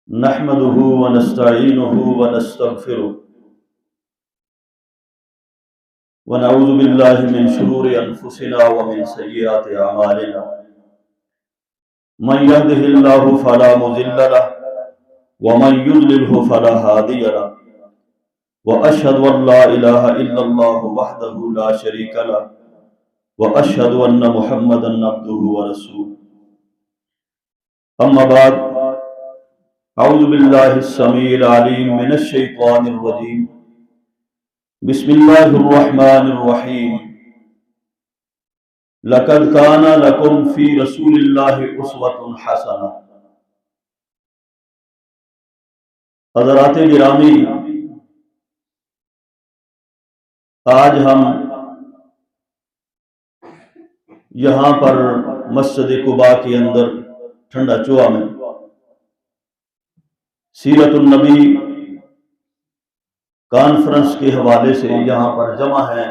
نحمده ونستعينه ونستغفره ونعوذ بالله من شرور أنفسنا ومن سيئات أعمالنا من يهده الله فلا مضل له ومن يضلله فلا هادي له وأشهد أن لا إله إلا الله وحده لا شريك له وأشهد أن محمدا عبده ورسوله أما بعد أعوذ بالله السميع العليم من الشيطان الرجيم بسم الله الرحمن الرحيم لقد كان لكم في رسول الله أسوة حسنة۔ حضرات گرامی، آج ہم یہاں پر مسجد قباء کے اندر ٹھنڈا چوہا میں سیرت النبی کانفرنس کے حوالے سے یہاں پر جمع ہیں۔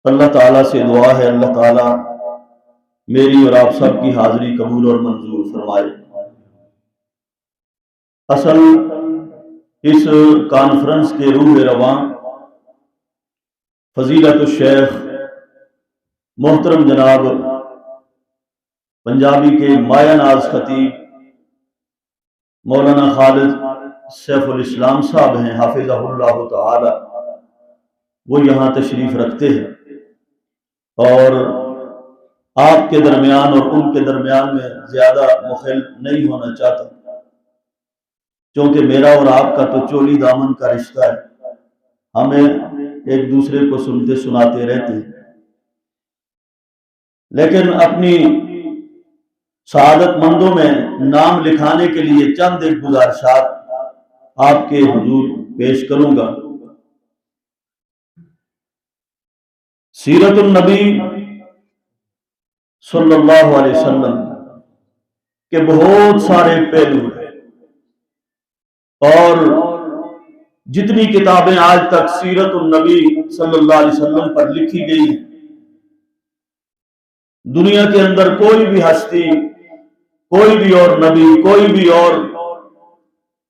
اللہ تعالیٰ سے دعا ہے اللہ تعالیٰ میری اور آپ سب کی حاضری قبول اور منظور فرمائے۔ اصل اس کانفرنس کے روح رواں فضیلت الشیخ محترم جناب پنجابی کے مایہ ناز خطیب مولانا خالد سیف الاسلام صاحب ہیں حافظہ اللہ تعالی، وہ یہاں تشریف رکھتے ہیں اور آپ کے درمیان اور ان کے درمیان میں زیادہ مخل نہیں ہونا چاہتا، کیونکہ میرا اور آپ کا تو چولی دامن کا رشتہ ہے، ہمیں ایک دوسرے کو سنتے سناتے رہتے ہیں، لیکن اپنی سعادت مندوں میں نام لکھانے کے لیے چند ایک گزارشات آپ کے حضور پیش کروں گا۔ سیرت النبی صلی اللہ علیہ وسلم کے بہت سارے پہلو ہیں، اور جتنی کتابیں آج تک سیرت النبی صلی اللہ علیہ وسلم پر لکھی گئی ہیں، دنیا کے اندر کوئی بھی ہستی، کوئی بھی اور نبی، کوئی بھی اور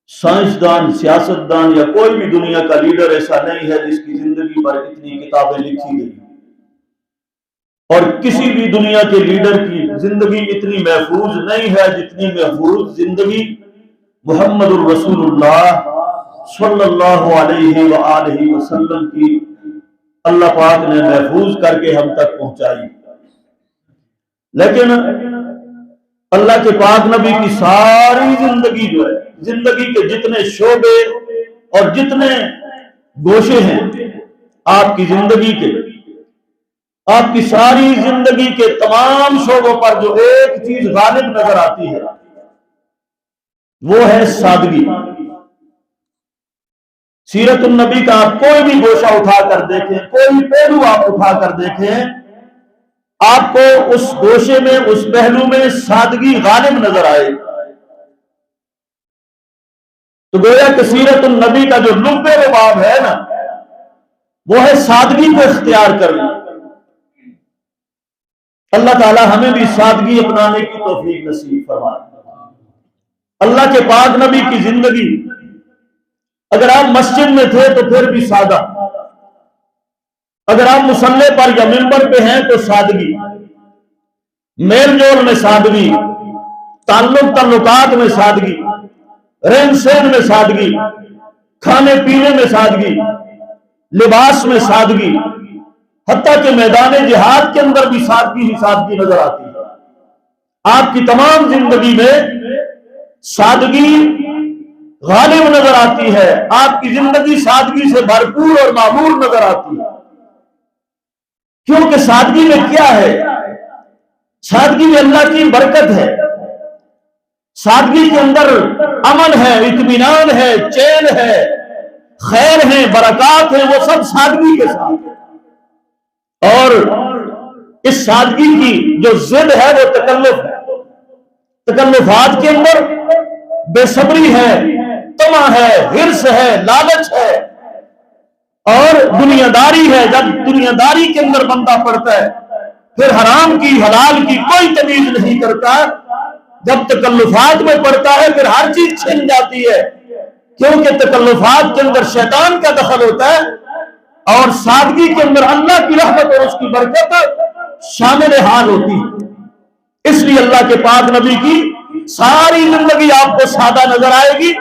سائنسدان، سیاستدان یا کوئی بھی دنیا کا لیڈر ایسا نہیں ہے جس کی زندگی پر اتنی کتابیں لکھی گئی، اور کسی بھی دنیا کے لیڈر کی زندگی اتنی محفوظ نہیں ہے جتنی محفوظ زندگی محمد الرسول اللہ صلی اللہ علیہ وآلہ وسلم کی اللہ پاک نے محفوظ کر کے ہم تک پہنچائی۔ لیکن اللہ کے پاک نبی کی ساری زندگی جو ہے، زندگی کے جتنے شعبے اور جتنے گوشے ہیں آپ کی زندگی کے، آپ کی ساری زندگی کے تمام شعبوں پر جو ایک چیز غالب نظر آتی ہے وہ ہے سادگی۔ سیرت النبی کا آپ کوئی بھی گوشہ اٹھا کر دیکھیں، کوئی پہلو آپ اٹھا کر دیکھیں، آپ کو اس گوشے میں، اس پہلو میں سادگی غالب نظر آئے۔ تو گویا کہ سیرت النبی کا جو لب لباب ہے نا، وہ ہے سادگی کو اختیار کرنا۔ اللہ تعالی ہمیں بھی سادگی اپنانے کی توفیق نصیب فرمائے۔ اللہ کے پاک نبی کی زندگی، اگر آپ مسجد میں تھے تو پھر بھی سادہ، اگر آپ مصلی پر یا منبر پہ ہیں تو سادگی، میل جول میں سادگی، تعلقات میں سادگی، رہن سہن میں سادگی، کھانے پینے میں سادگی، لباس میں سادگی، حتیٰ کہ میدان جہاد کے اندر بھی سادگی ہی سادگی نظر آتی ہے۔ آپ کی تمام زندگی میں سادگی غالب نظر آتی ہے، آپ کی زندگی سادگی سے بھرپور اور معمور نظر آتی ہے۔ کیونکہ سادگی میں کیا ہے؟ سادگی میں اللہ کی برکت ہے، سادگی کے اندر امن ہے، اطمینان ہے، چین ہے، خیر ہے، برکات ہے، وہ سب سادگی کے ساتھ ہے۔ اور اس سادگی کی جو ضد ہے وہ تکلف ہے، تکلفات کے اندر بے صبری ہے، طمع ہے، حرص ہے، لالچ ہے اور دنیا داری ہے۔ جب دنیا داری کے اندر بندہ پڑتا ہے پھر حرام کی حلال کی کوئی تمیز نہیں کرتا، جب تکلفات میں پڑتا ہے پھر ہر چیز چھن جاتی ہے، کیونکہ تکلفات کے اندر شیطان کا دخل ہوتا ہے، اور سادگی کے اندر اللہ کی رحمت اور اس کی برکت شامل حال ہوتی ہے۔ اس لیے اللہ کے پاک نبی کی ساری زندگی آپ کو سادہ نظر آئے گی۔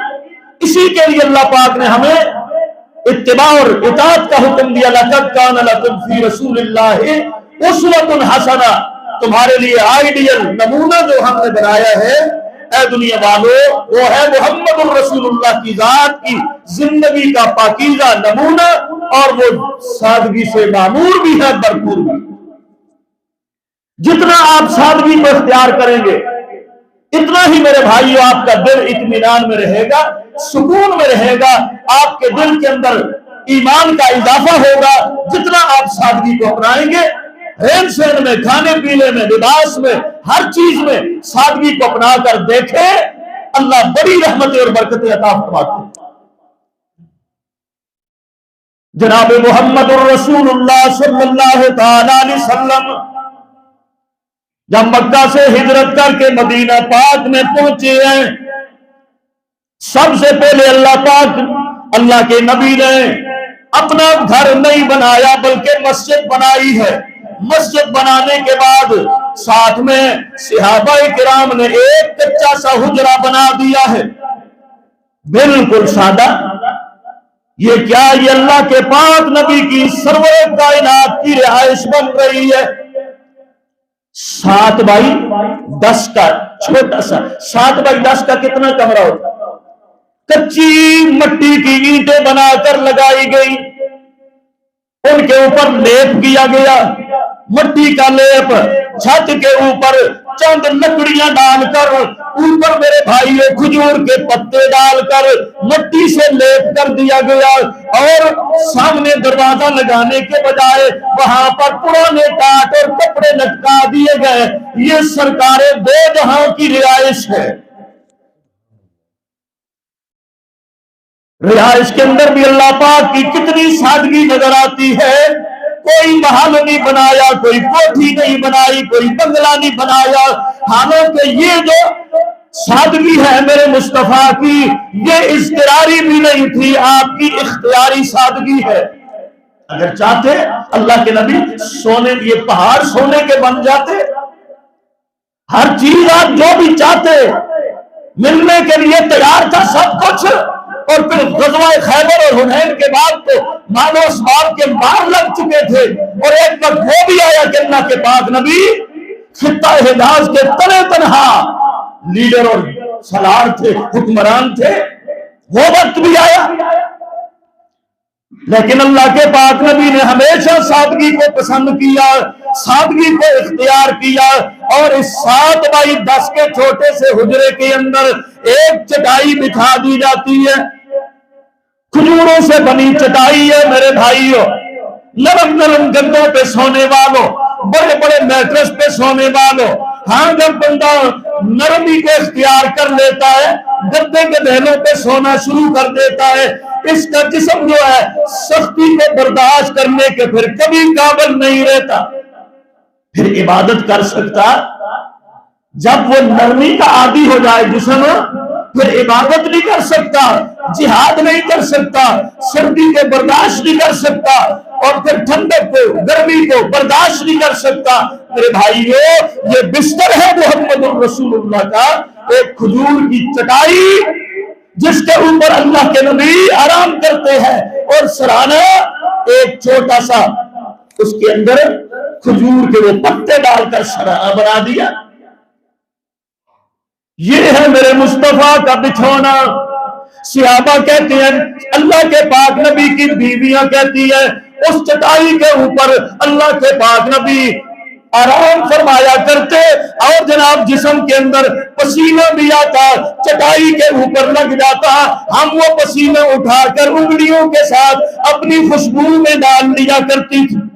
اسی کے لیے اللہ پاک نے ہمیں اتباع اور اطاعت کا حکم دیا، لَقَدْ كَانَ لَكُمْ فِي رَسُولِ اللَّهِ أُسْوَةٌ حَسَنَةٌ، تمہارے لیے آئیڈیل نمونہ جو ہم نے بنایا ہے اے دنیا والو، وہ ہے محمد الرسول اللہ کی ذات کی زندگی کا پاکیزہ نمونہ، اور وہ سادگی سے معمور بھی ہے، بھرپور بھی۔ جتنا آپ سادگی کو اختیار کریں گے اتنا ہی میرے بھائیو آپ کا دل اطمینان میں رہے گا، سکون میں رہے گا، آپ کے دل کے اندر ایمان کا اضافہ ہوگا۔ جتنا آپ سادگی کو اپنائیں گے، رہن سہن میں، کھانے پینے میں، لباس میں، ہر چیز میں سادگی کو اپنا کر دیکھیں، اللہ بڑی رحمتیں اور برکتیں عطا فرماتے ہیں۔ جناب محمد الرسول اللہ صلی اللہ تعالی علیہ وسلم جب مکہ سے ہجرت کر کے مدینہ پاک میں پہنچے ہیں، سب سے پہلے اللہ پاک، اللہ کے نبی نے اپنا گھر نہیں بنایا بلکہ مسجد بنائی ہے۔ مسجد بنانے کے بعد ساتھ میں صحابہ کرام نے ایک کچا سا حجرہ بنا دیا ہے، بالکل سادہ۔ یہ کیا؟ یہ اللہ کے پاک نبی کی سرور کائنات کی رہائش بن رہی ہے۔ 7x10 کا چھوٹا سا، 7x10 کا کتنا کمرہ ہوتا؟ کچی مٹی کی اینٹیں بنا کر لگائی گئی، ان کے اوپر لیپ کیا گیا، مٹی کا لیپ، چھت کے اوپر چند لکڑیاں ڈال کر، اوپر میرے بھائیوں کھجور کے پتے ڈال کر مٹی سے لیپ کر دیا گیا، اور سامنے دروازہ لگانے کے بجائے وہاں پر پرانے ٹاٹ اور کپڑے لٹکا دیے گئے۔ یہ سرکار دو جہاں کی رہائش ہے۔ رہائش کے اندر بھی اللہ پاک کی کتنی سادگی نظر آتی ہے۔ کوئی محل نہیں بنایا، کوئی کوٹھی نہیں بنائی، کوئی بنگلہ نہیں بنایا، حالانکہ یہ جو سادگی ہے میرے مصطفیٰ کی، یہ اضطراری بھی نہیں تھی، آپ کی اختیاری سادگی ہے۔ اگر چاہتے اللہ کے نبی سونے، یہ پہاڑ سونے کے بن جاتے، ہر چیز آپ جو بھی چاہتے ملنے کے لیے تیار تھا سب کچھ، اور پھر غزوہ خیبر اور حنین کے بعد تو مال و اسباب کے مار لگ چکے تھے، اور ایک وقت وہ بھی آیا کہ اللہ کے پاک نبی خطہ حجاز کے تنہ تنہا لیڈر اور سالار تھے، حکمران تھے، وہ وقت بھی آیا۔ لیکن اللہ کے پاک نبی نے ہمیشہ سادگی کو پسند کیا، سادگی کو اختیار کیا، اور اس 7x10 کے چھوٹے سے حجرے کے اندر ایک چٹائی بچھا دی جاتی ہے، کھجوروں سے بنی چٹائی ہے میرے بھائیوں، نرم نرم گدوں پہ سونے والوں، بڑے بڑے میٹرس پہ سونے والوں۔ ہاں جب بندہ نرمی کو اختیار کر لیتا ہے، گدے کے دہنوں پہ سونا شروع کر دیتا ہے، اس کا جسم جو ہے سختی کو برداشت کرنے کے پھر کبھی قابل نہیں رہتا، پھر عبادت کر سکتا۔ جب وہ نرمی کا عادی ہو جائے جسم، پھر عبادت نہیں کر سکتا، جہاد نہیں کر سکتا، سردی کو برداشت نہیں کر سکتا، اور پھر ٹھنڈک کو، گرمی کو برداشت نہیں کر سکتا۔ میرے بھائیو، یہ بستر ہے محمد الرسول اللہ کا، ایک کھجور کی چٹائی جس کے اوپر اللہ کے نبی آرام کرتے ہیں، اور سرانہ ایک چھوٹا سا اس کے اندر کھجور کے وہ پتے ڈال کر سرانہ بنا دیا۔ یہ ہے میرے مصطفیٰ کا بچھونا۔ صحابہ کہتے ہیں، اللہ کے پاک نبی کی بیویاں کہتی ہیں، اس چٹائی کے اوپر اللہ کے پاک نبی آرام فرمایا کرتے، اور جناب جسم کے اندر پسینہ بھی آتا، چٹائی کے اوپر لگ جاتا، ہم وہ پسینہ اٹھا کر انگلیوں کے ساتھ اپنی خوشبو میں ڈال لیا کرتی تھی۔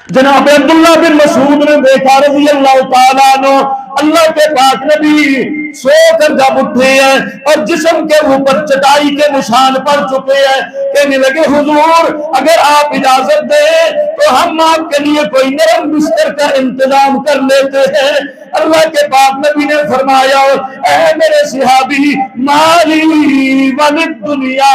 جناب عبداللہ بن مسعود نے دیکھا رضی اللہ تعالیٰ عنہ، اللہ کے پاک نبی سو کر جب اٹھے ہیں اور جسم کے اوپر چٹائی کے نشان پڑ چکے ہیں، کہنے لگے حضور اگر آپ اجازت دیں تو ہم آپ کے لیے کوئی نرم بستر کا انتظام کر لیتے ہیں۔ اللہ کے پاک نبی نے فرمایا اے میرے صحابی مالی ولد دنیا،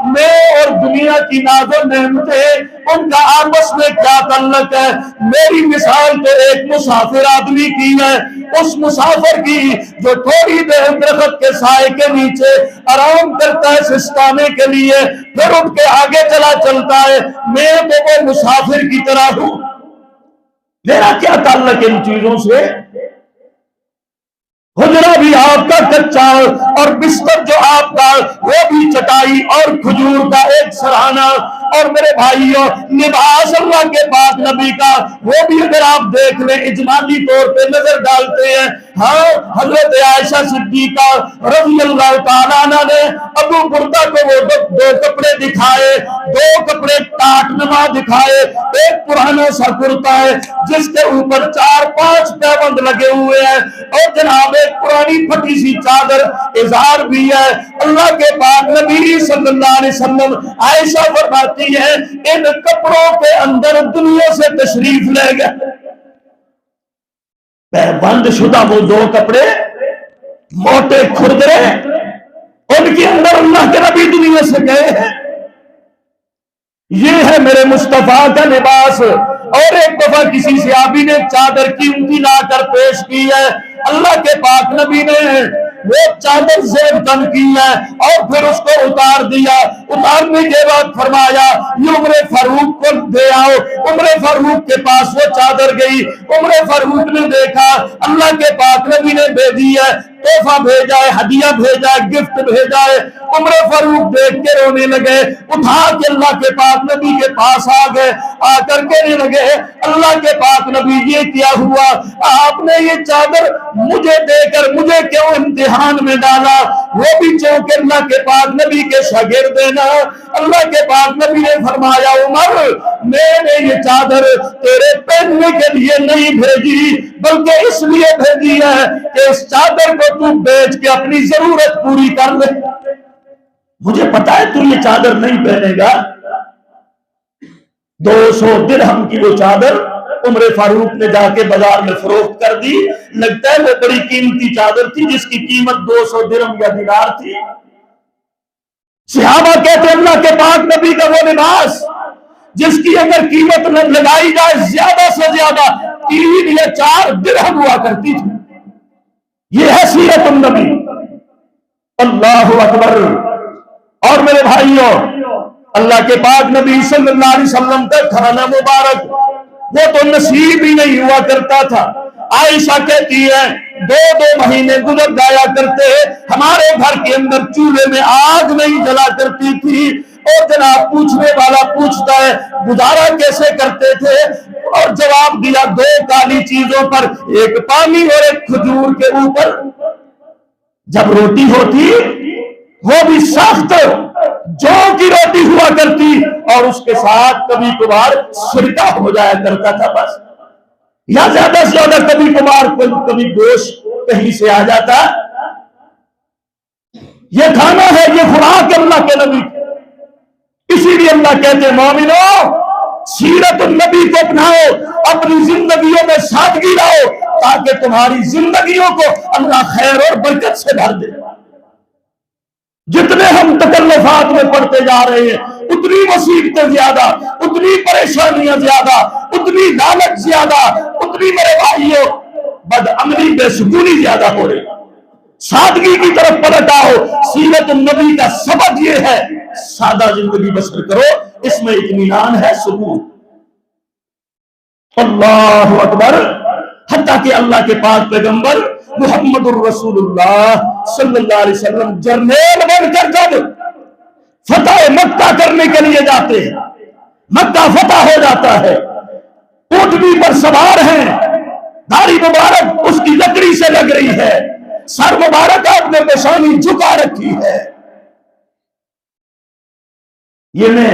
میں اور دنیا کی ناز و نعمتیں ان کا آپس میں کیا تعلق ہے؟ میری مثال تو ایک مسافر آدمی کی ہے، اس مسافر کی جو تھوڑی دیر درخت کے سائے کے نیچے آرام کرتا ہے سستانے کے لیے، پھر اٹھ کے آگے چلتا ہے۔ میں تو وہ مسافر کی طرح ہوں، میرا کیا تعلق ان چیزوں سے؟ حجرہ بھی آپ کا کچا اور بستر جو آپ کا وہ بھی چٹائی اور کھجور کا ایک سرہانہ، اور میرے بھائیوں لباس اللہ کے پاک نبی کا وہ بھی اگر آپ دیکھ لیں اجمالی طور پہ نظر ڈالتے ہیں، ہاں حضرت عائشہ صدیقہ رضی اللہ تعالیٰ عنہ نے ابو بردہ کو وہ دو کپڑے دکھائے، دو کپڑے ٹاٹ نما دکھائے، ایک پرانا سا کرتا ہے جس کے اوپر 4-5 پیبند لگے ہوئے ہیں، اور جناب ایک پرانی پھٹی سی چادر ازار بھی ہے۔ اللہ کے پاک نبی صلی اللہ علیہ وسلم عائشہ فرماتی ہے ان کپڑوں کے اندر دنیا سے تشریف لے گئے، بند شدہ وہ دو کپڑے موٹے کھردرے، ان کے اندر اللہ کے نبی دنیا سے گئے ہیں۔ یہ ہے میرے مصطفیٰ کا لباس۔ اور ایک دفعہ کسی صحابی نے چادر قیمتی لا کر پیش کی ہے، اللہ کے پاک نبی نے وہ چادر زیب تن کی ہے اور پھر اس کو اتار دیا، اتارنے کے بعد فرمایا یہ عمر فاروق کو دے آؤ۔ عمر فاروق کے پاس وہ چادر گئی، عمر فاروق نے دیکھا اللہ کے پاک نبی نے بھیجی ہے، تحفہ بھیجا ہے، ہدیہ بھیجا ہے، گفٹ بھیجا ہے۔ عمر فاروق دیکھ کے رونے لگے، اٹھا کے اللہ کے پاک نبی کے پاس آ گئے، آ کر کہنے لگے اللہ کے پاک نبی یہ کیا ہوا؟ آپ نے یہ چادر مجھے دے کر مجھے کیوں امتحان میں ڈالا؟ وہ بھی چونکہ اللہ کے پاک نبی کے شاگرد دینا۔ اللہ کے پاک نبی نے فرمایا عمر میں نے یہ چادر تیرے پہننے کے لیے نہیں بھیجی بلکہ اس لیے بھیجی ہے کہ اس چادر کو تو بیچ کے اپنی ضرورت پوری کر لے۔ مجھے پتا ہے تو یہ چادر نہیں پہنے گا۔ 200 درہم کی وہ چادر عمر فاروق نے جا کے بازار میں فروخت کر دی۔ لگتا ہے وہ بڑی قیمتی چادر تھی جس کی قیمت 200 درہم یا دینار تھی۔ صحابہ کہتے اللہ کے پاک نبی کا وہ لباس جس کی اگر قیمت لگائی جائے زیادہ سے زیادہ 3 یا 4 درہم ہوا کرتی تھی۔ یہ ہے سیرت النبی۔ اللہ اکبر۔ اور میرے بھائیوں اللہ کے پاک نبی صلی اللہ علیہ وسلم کا کھانا مبارک وہ تو نصیب ہی نہیں ہوا کرتا تھا۔ عائشہ کہتی ہے 2 مہینے گزر جایا کرتے، ہمارے گھر کے اندر چولہے میں آگ نہیں جلا کرتی تھی، اور جناب پوچھنے والا پوچھتا ہے گزارا کیسے کرتے تھے؟ اور جواب دیا 2 کالی چیزوں پر، ایک پانی اور ایک کھجور کے اوپر۔ جب روٹی ہوتی وہ بھی سخت جو کی روٹی ہوا کرتی اور اس کے ساتھ کبھی کبھار سرکہ ہو جایا کرتا تھا بس، یا زیادہ سے زیادہ کبھی کبھار کبھی گوشت کہیں سے آ جاتا۔ یہ کھانا ہے، یہ خوراک اللہ کے نبی، اسی لیے اللہ کہتے ہیں مومنو سیرت النبی کو اپناؤ، اپنی زندگیوں میں سادگی لاؤ تاکہ تمہاری زندگیوں کو اللہ خیر اور برکت سے بھر دے۔ جتنے ہم تکلفات میں پڑتے جا رہے ہیں اتنی مصیبتیں زیادہ، اتنی پریشانیاں زیادہ، اتنی لالچ زیادہ، اتنی میرے بھائیوں بدعملی بے سکونی زیادہ ہو رہی۔ سادگی کی طرف پلٹ آؤ۔ سیرت النبی کا سبق یہ ہے سادہ زندگی بسر کرو، اس میں اطمینان ہے، سکون۔ اللہ اکبر۔ حتیٰ کہ اللہ کے پاک پیغمبر محمد الرسول اللہ صلی اللہ علیہ وسلم جرنیل بن کر جب فتح مکہ کرنے کے لیے جاتے ہیں، مکہ فتح ہو جاتا ہے، اونٹنی پر سوار ہیں، داڑھی مبارک اس کی لکڑی سے لگ رہی ہے، سر مبارک آپ نے پیشانی جھکا رکھی ہے۔ یہ میں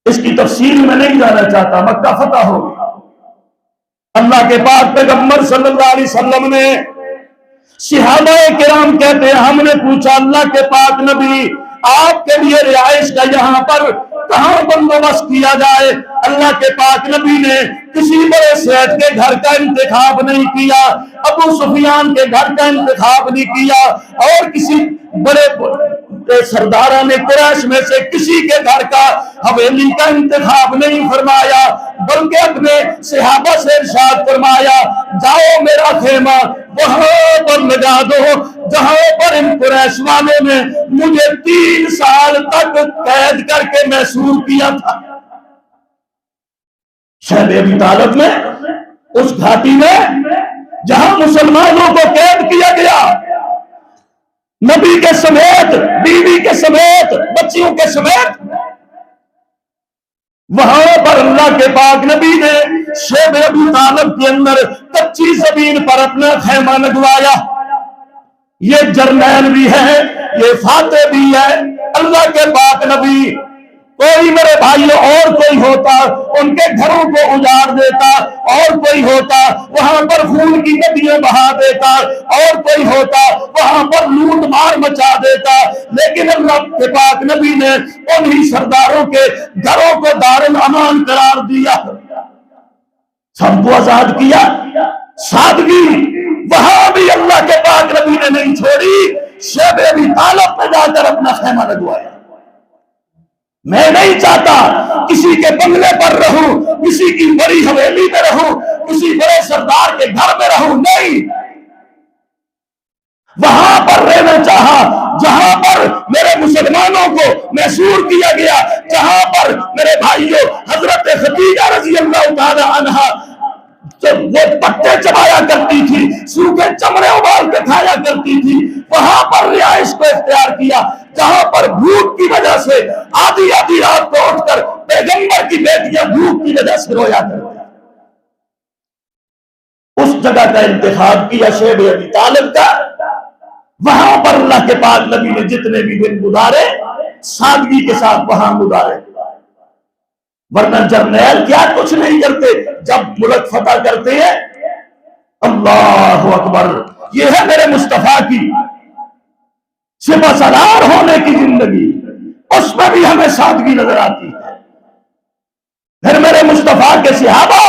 اس کی تفصیل میں نہیں جانا چاہتا، مکہ فتح ہو گئی۔ اللہ کے پاک پیغمبر صلی اللہ علیہ وسلم نے صحابہ کرام کہتے ہیں ہم نے پوچھا اللہ کے پاک نبی آپ کے لیے رہائش کا یہاں پر کہاں بندوبست کیا جائے۔ اللہ کے پاک نبی نے کسی بڑے شیخ کے گھر کا انتخاب نہیں کیا، ابو سفیان کے گھر کا انتخاب نہیں کیا، اور کسی بڑے سرداران قریش میں سے کسی کے گھر کا حویلی کا انتخاب نہیں فرمایا، بلکہ اپنے صحابہ سے ارشاد فرمایا جاؤ میرا خیمہ وہاں پر لگا دو جہاں پر ان قریش والوں نے مجھے 3 سال تک قید کر کے محصور کیا تھا۔ شیخ ابی طالب میں اس گھاٹی میں جہاں مسلمانوں کو قید کیا گیا، نبی کے سمیت، بیوی کے سمیت، بچیوں کے سمیت، وہاں پر اللہ کے پاک نبی نے شیخ ابی طالب کے اندر کچی زمین پر اپنا خیمہ لگوایا۔ یہ جرنیل بھی ہے، یہ فاتح بھی ہے۔ اللہ کے پاک نبی کوئی میرے بھائیوں اور کوئی ہوتا ان کے گھروں کو اجاڑ دیتا، اور کوئی ہوتا وہاں پر خون کی ندیاں بہا دیتا، اور کوئی ہوتا وہاں پر لوٹ مار مچا دیتا، لیکن اللہ کے پاک نبی نے انہی سرداروں کے گھروں کو دار الامان قرار دیا، سب کو آزاد کیا۔ سادگی وہاں بھی اللہ کے پاک نبی نے نہیں چھوڑی، شیخ ابی طالب پہ جا کر اپنا خیمہ لگوایا۔ میں نہیں چاہتا کسی کے بنگلے پر رہوں، کسی کی بڑی حویلی میں رہوں، کسی بڑے سردار کے گھر میں رہوں، نہیں، وہاں پر رہنا چاہا جہاں پر میرے مسلمانوں کو محصور کیا گیا، جہاں پر میرے بھائیوں حضرت خدیجہ رضی اللہ تعالی عنہا وہ پتے چبایا کرتی تھی، سوکھے چمڑے ابال کے کھایا کرتی تھی، وہاں پر رہائش کو اختیار کیا، جہاں پر بھوک کی وجہ سے آدھی آدھی رات کو اٹھ کر پیغمبر کی بیٹیاں بھوک کی وجہ سے رویا کرتی، اس جگہ کا انتخاب کیا شیخ ابی طالب کا۔ وہاں پر اللہ کے پاک نبی نے جتنے بھی دن گزارے سادگی کے ساتھ وہاں گزارے، ورنہ جرنیل کیا کچھ نہیں کرتے جب ملک فتح کرتے ہیں۔ اللہ اکبر، یہ ہے میرے مصطفیٰ کی سپہ سالار ہونے کی زندگی، اس میں بھی ہمیں سادگی نظر آتی ہے۔ پھر میرے مصطفیٰ کے صحابہ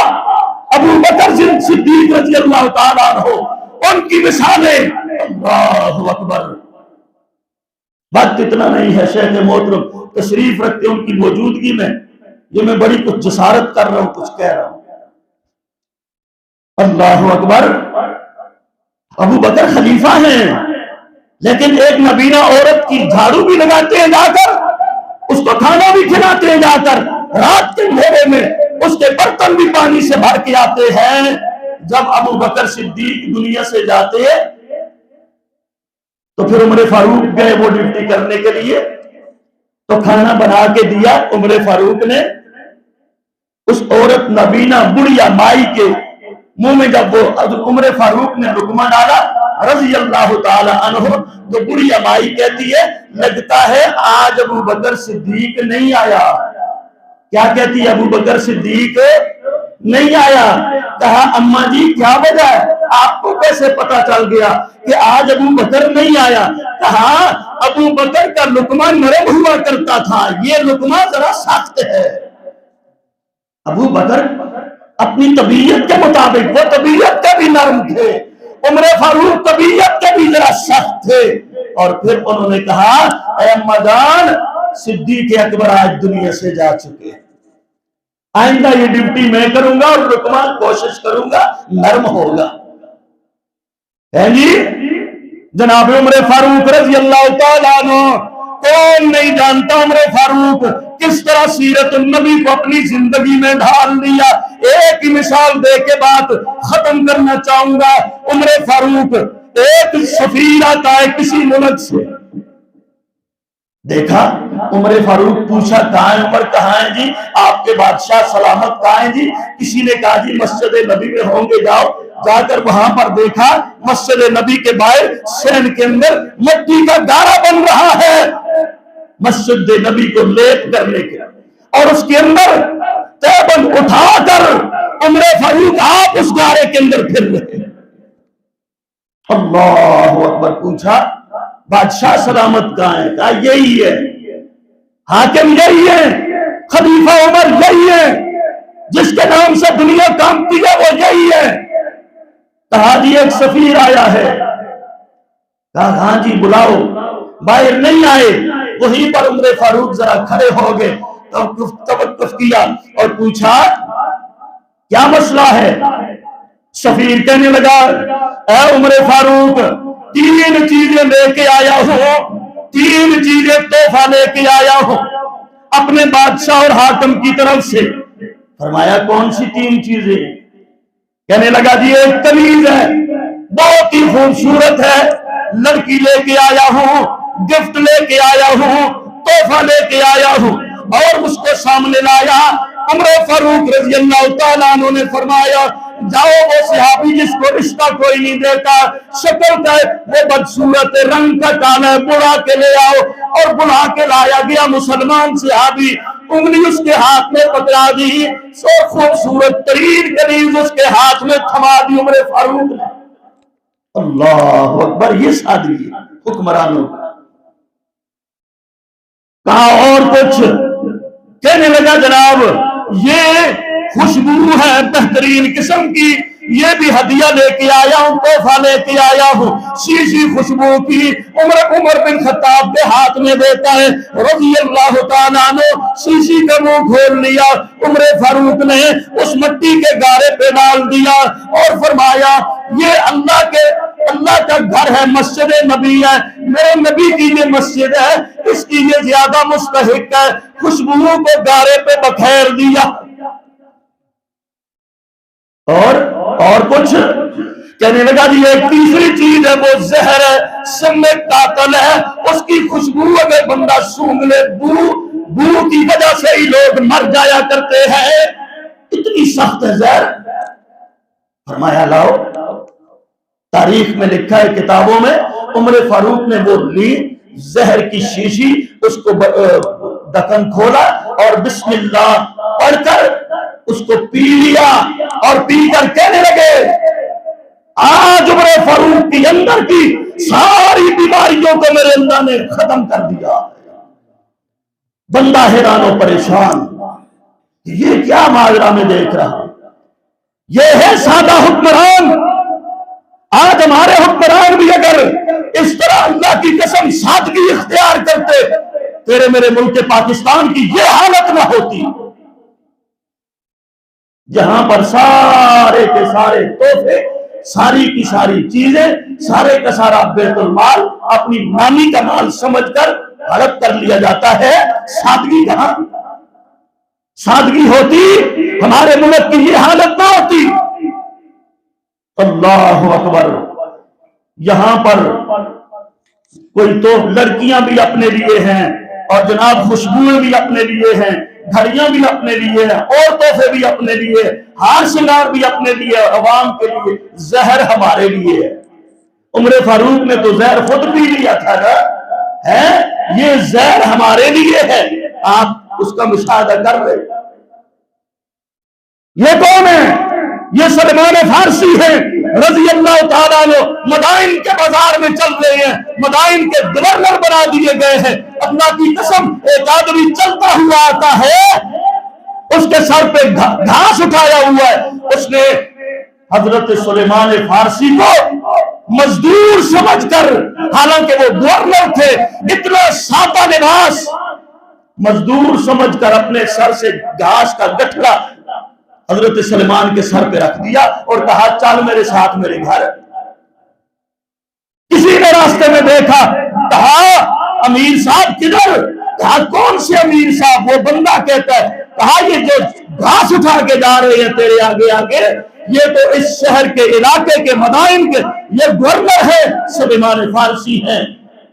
ابو بکر صدیق رضی اللہ تعالیٰ عنہ، ان کی مثالیں، اللہ اکبر۔ وقت اتنا نہیں ہے، شیخ محترم تشریف رکھتے ان کی موجودگی میں یہ میں بڑی کچھ جسارت کر رہا ہوں، کچھ کہہ رہا ہوں۔ اللہ اکبر، ابو بکر خلیفہ ہیں، لیکن ایک نبینا عورت کی جھاڑو بھی لگاتے ہیں جا کر، اس کو کھانا بھی کھلاتے ہیں جا کر، رات کے اندھیرے میں اس کے برتن بھی پانی سے بھر کے آتے ہیں۔ جب ابو بکر صدیق دنیا سے جاتے تو پھر عمر فاروق گئے وہ ڈیوٹی کرنے کے لیے، تو کھانا بنا کے دیا عمر فاروق نے، اس عورت نبینا بڑھیا مائی کے منہ میں جب وہ عمر فاروق نے لقمہ ڈالا رضی اللہ تعالی عنہ، تو بڑھیا مائی کہتی ہے لگتا ہے آج ابو بکر صدیق نہیں آیا۔ کیا کہتی ہے؟ ابو بکر صدیق نہیں آیا۔ کہا اماں جی کیا وجہ ہے، آپ کو کیسے پتا چل گیا کہ آج ابو بکر نہیں آیا؟ کہا ابو بکر کا لقمہ نرم ہوا کرتا تھا، یہ لقمہ ذرا سخت ہے۔ ابو بکر اپنی طبیعت کے مطابق وہ طبیعت کے بھی نرم تھے، عمر فاروق طبیعت کے بھی ذرا سخت تھے، اور پھر انہوں نے کہا اے اماں جان، صدیق اکبر آج دنیا سے جا چکے، آئندہ یہ ڈیوٹی میں کروں گا اور لقمہ کوشش کروں گا نرم ہوگا۔ جی جناب عمر فاروق رضی اللہ تعالیٰ عنہ، کون نہیں جانتا عمر فاروق کس طرح سیرت النبی کو اپنی زندگی میں ڈھال لیا۔ ایک ہی مثال دے کے بات ختم کرنا چاہوں گا۔ عمر فاروق ایک سفیر آتا ہے کسی ملک سے، دیکھا عمر فاروق پوچھا کہاں ہے عمر، کہاں ہے جی آپ کے بادشاہ سلامت، کہاں ہے جی؟ کسی نے کہا جی مسجد نبی میں ہوں گے، جاؤ۔ جا کر وہاں پر دیکھا مسجد نبی کے باہر سین کے اندر مٹی کا گارا بن رہا ہے مسجد نبی کو لیپ کرنے کے، اور اس کے اندر تیبن اٹھا کر عمر فاروق آپ اس گارے کے اندر پھر رہے۔ اللہ اکبر، پوچھا بادشاہ سلامت کہاں ہے؟ کہا یہی ہے، حاکم یہی ہے۔ خلیفہ عمر یہی ہے، جس کے نام سے دنیا کامتی ہے وہ یہی ہے۔ کہا جی ایک سفیر آیا ہے، کہا ہاں جی بلاؤ، باہر نہیں آئے، وہیں پر عمر فاروق ذرا کھڑے ہو گئے، توقف کیا اور پوچھا کیا مسئلہ ہے؟ سفیر کہنے لگا اے عمر فاروق، 3 چیزیں لے کے آیا ہوں، 3 چیزیں تحفہ لے کے آیا ہوں اپنے بادشاہ اور حاکم کی طرف سے۔ فرمایا کون سی 3 چیزیں؟ کہنے لگا جی ایک کنیز ہے، بہت ہی خوبصورت ہے، لڑکی لے کے آیا ہوں، گفٹ لے کے آیا ہوں، تحفہ لے کے آیا ہوں، اور اس کو سامنے لایا۔ عمر فاروق رضی اللہ تعالیٰ عنہ نے فرمایا جاؤ وہ صحابی جس کو رشتہ کوئی نہیں دیتا، شکل کا وہ بدصورت، رنگ کا کالا ہے، بڑھا کے لے آؤ۔ اور بڑھا کے لایا گیا مسلمان صحابی، انگلی اس کے ہاتھ میں پکڑا دی، سو خوبصورت ترین کنیز اس کے ہاتھ میں تھما دی عمر فاروق نے۔ اللہ اکبر، یہ سادگی حکمرانوں کا۔ کہا اور کچھ؟ کہنے لگا جناب یہ خوشبو ہے بہترین قسم کی، یہ بھی ہدیہ لے کے آیا ہوں، تحفہ لے کے آیا ہوں، شیشی خوشبو کی۔ عمر بن خطاب کے ہاتھ میں دیتا ہے رضی اللہ تعالیٰ عنہ، شیشی کا منہ کھول لیا، عمر فاروق نے اس مٹی کے گارے پہ ڈال دیا اور فرمایا یہ اللہ کا گھر ہے، مسجد نبی ہے، میرے نبی کی یہ مسجد ہے، اس کی یہ زیادہ مستحق ہے۔ خوشبو کو گارے پہ بکھیر دیا۔ اور کچھ؟ کہنے لگا جی ایک تیسری چیز ہے، وہ زہر ہے، سم قاتل ہے، اس کی خوشبو اگر بندہ سونگھ لے، بو کی وجہ سے ہی لوگ مر جایا کرتے ہیں، اتنی سخت ہے زہر۔ فرمایا لاؤ۔ تاریخ میں لکھا ہے کتابوں میں، عمر فاروق نے وہ لی زہر کی شیشی، اس کو ڈھکن کھولا اور بسم اللہ پڑھ کر اس کو پی لیا، اور پی کر کہنے لگے آج عمر فاروق کی اندر کی ساری بیماریوں کو میرے اللہ نے ختم کر دیا۔ بندہ حیران و پریشان، یہ کیا ماجرا میں دیکھ رہا، یہ ہے سادہ حکمران۔ آج ہمارے حکمران بھی اگر اس طرح اللہ کی قسم سادگی اختیار کرتے، تیرے میرے ملک پاکستان کی یہ حالت نہ ہوتی، جہاں پر سارے کے سارے تحفے، ساری کی ساری چیزیں، سارے کا سارا بیت المال اپنی نانی کا مال سمجھ کر ہڑپ کر لیا جاتا ہے۔ سادگی کہاں؟ سادگی ہوتی ہمارے ملک کی یہ حالت نہ ہوتی۔ اللہ اکبر۔ یہاں پر کوئی تو لڑکیاں بھی اپنے لیے ہیں، اور جناب خوشبوئیں بھی اپنے لیے ہیں، گھڑیاں بھی اپنے لیے ہیں، اور تحفے بھی اپنے لیے، ہار سنگار بھی اپنے لیے، عوام کے لیے۔ زہر ہمارے لیے ہے۔ عمر فاروق نے تو زہر خود پی لیا تھا نا، ہے یہ زہر ہمارے لیے ہے۔ آپ اس کا مشاہدہ کر رہے۔ یہ کون ہے؟ یہ سلمان فارسی ہے رضی اللہ تعالیٰ عنہ، مدائن کے بازار میں چل رہے ہیں، مدائن کے گورنر بنا دیے گئے ہیں۔ اللہ کی قسم ایک آدمی چلتا ہوا آتا ہے، اس کے سر پہ گھاس اٹھایا ہوا ہے، اس نے حضرت سلیمان فارسی کو مزدور سمجھ کر، حالانکہ وہ گورنر تھے، اتنا سادہ لباس، مزدور سمجھ کر اپنے سر سے گھاس کا گٹھڑا حضرت سلیمان کے سر پہ رکھ دیا اور کہا چل میرے ساتھ میرے گھر۔ کسی نے راستے میں دیکھا، کہا امیر صاحب کدھر؟ کہا کون سے امیر صاحب؟ وہ بندہ کہتا ہے، کہا یہ جو گھاس اٹھا کے جا رہے ہیں تیرے آگے آگے، یہ تو اس شہر کے علاقے کے مدائن کے یہ گورنر ہے، سلیمان فارسی ہے۔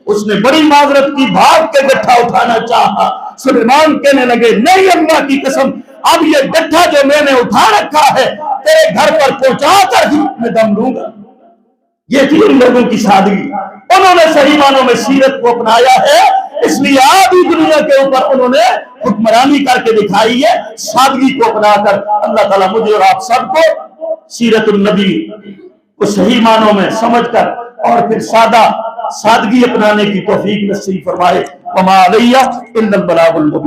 اس نے بڑی معذرت کی، بھاگ کے گٹھا اٹھانا چاہا۔ سلیمان کہنے لگے نہیں اللہ کی قسم، اب یہ گٹھا جو میں نے اٹھا رکھا ہے تیرے گھر پر پہنچا کر ہی میں دم لوں گا۔ یہ تھی ان لوگوں کی سادگی۔ انہوں نے صحیح معنوں میں سیرت کو اپنایا ہے، اس لیے آدھی دنیا کے اوپر انہوں نے حکمرانی کر کے دکھائی ہے، سادگی کو اپنا کر۔ اللہ تعالیٰ مجھے اور آپ سب کو سیرت النبی کو صحیح معنوں میں سمجھ کر اور پھر سادگی اپنانے کی توفیق نصیب فرمائے۔ وما علیہ الا البلاغ المبین۔